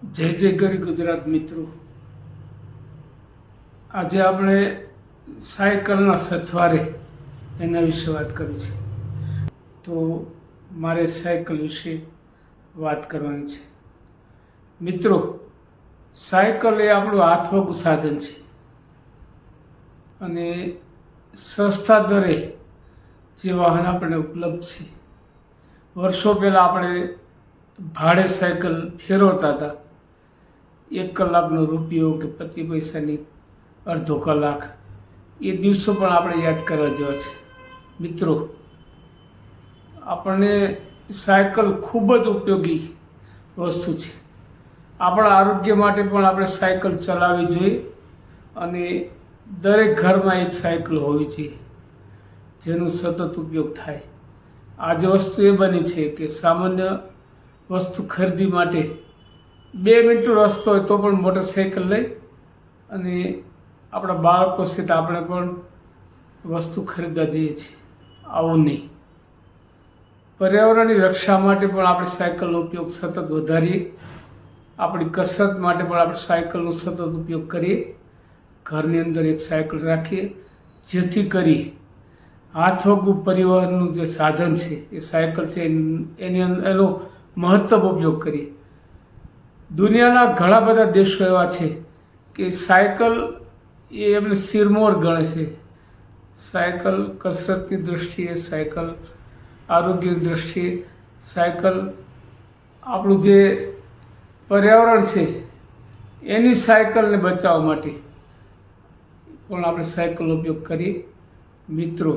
જય જય ગરી ગુજરાત મિત્રો, આજે આપણે સાયકલના સથવારે એના વિશે વાત કરી છે. તો મારે સાયકલ વિશે વાત કરવાની છે. મિત્રો, સાયકલ એ આપણું હાથવગું સાધન છે અને સસ્તા દરે જે વાહન આપણને ઉપલબ્ધ છે. વર્ષો પહેલાં આપણે ભાડે સાયકલ ફેરવતા હતા. 1 કલાકનો રૂપિયો કે 25 પૈસાની અડધો કલાક, એ દિવસો પણ આપણે યાદ કરવા જેવા છે. મિત્રો, આપણને સાયકલ ખૂબ જ ઉપયોગી વસ્તુ છે. આપણા આરોગ્ય માટે પણ આપણે સાયકલ ચલાવવી જોઈએ અને દરેક ઘરમાં એક સાયકલ હોવી જોઈએ જેનો સતત ઉપયોગ થાય. આજ વસ્તુ એ બની છે કે સામાન્ય વસ્તુ ખરીદી માટે 2 મિનિટનો રસ્તો હોય તો પણ મોટરસાઇકલ લઈ અને આપણા બાળકો છે તો આપણે પણ વસ્તુ ખરીદવા જઈએ છીએ. આવું નહીં. પર્યાવરણની રક્ષા માટે પણ આપણે સાયકલનો ઉપયોગ સતત વધારીએ. આપણી કસરત માટે પણ આપણે સાયકલનો સતત ઉપયોગ કરીએ. ઘરની અંદર એક સાયકલ રાખીએ જેથી કરી હાથવગું પરિવહનનું જે સાધન છે એ સાયકલ છે એનો મહત્તમ ઉપયોગ કરીએ. દુનિયાના ઘણા બધા દેશો એવા છે કે સાયકલ એ એમને શિરમોર ગણે છે. સાયકલ કસરતની દૃષ્ટિએ, સાયકલ આરોગ્યની દૃષ્ટિએ, સાયકલ આપણું જે પર્યાવરણ છે એની સાયકલને બચાવવા માટે પણ આપણે સાયકલનો ઉપયોગ કરીએ. મિત્રો,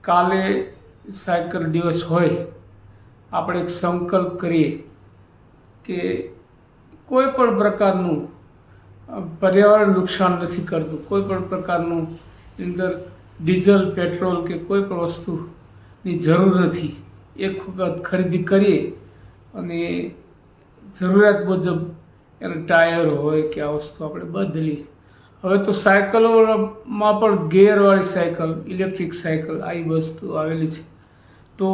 કાલે સાયકલ દિવસ હોય, આપણે એક સંકલ્પ કરીએ કે કોઈ પણ પ્રકારનું પર્યાવરણ નુકસાન નથી કરતું, કોઈ પણ પ્રકારનું અંદર ડીઝલ, પેટ્રોલ કે કોઈ પણ વસ્તુની જરૂર નથી. એક વખત ખરીદી કરીએ અને જરૂરિયાત મુજબ એના ટાયર હોય કે આ વસ્તુ આપણે બદલીએ. હવે તો સાયકલોમાં પણ ગિયરવાળી સાયકલ, ઇલેક્ટ્રિક સાયકલ આવી વસ્તુ આવેલી છે. તો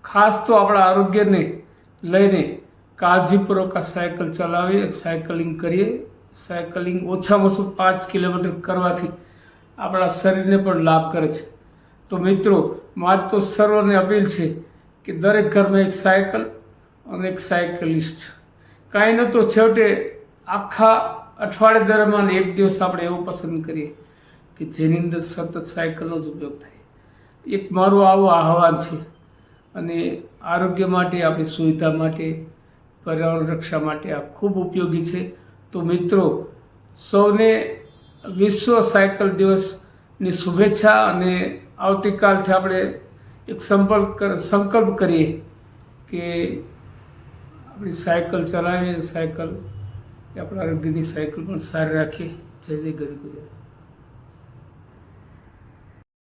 ખાસ તો આપણા આરોગ્યને લઈને કાળજીપૂર્વક આ સાયકલ ચલાવીએ, સાયકલિંગ કરીએ. સાયકલિંગ ઓછામાં ઓછું 5 કિલોમીટર કરવાથી આપણા શરીરને પણ લાભ કરે છે. તો મિત્રો, મારી તો સર્વને અપીલ છે કે દરેક ઘરમાં એક સાયકલ અને એક સાયકલિસ્ટ. કાંઈ ન તો છેવટે આખા અઠવાડિયા દરમિયાન એક દિવસ આપણે એવું પસંદ કરીએ કે જેની અંદર સતત સાયકલનો જ ઉપયોગ થાય. એક મારું આવું આહવાન છે અને આરોગ્ય માટે, આપણી સુવિધા માટે, પર્યાવરણ રક્ષા માટે આ ખૂબ ઉપયોગી છે. તો મિત્રો, સૌને વિશ્વ સાયકલ દિવસની શુભેચ્છા અને આવતીકાલથી આપણે એક સંકલ્પ કરીએ કે આપણી સાયકલ ચલાવીએ. સાયકલ એ આપણા આરોગ્યની સાયકલ પણ સારી રાખીએ. જય જય ગરી ગુજરાત.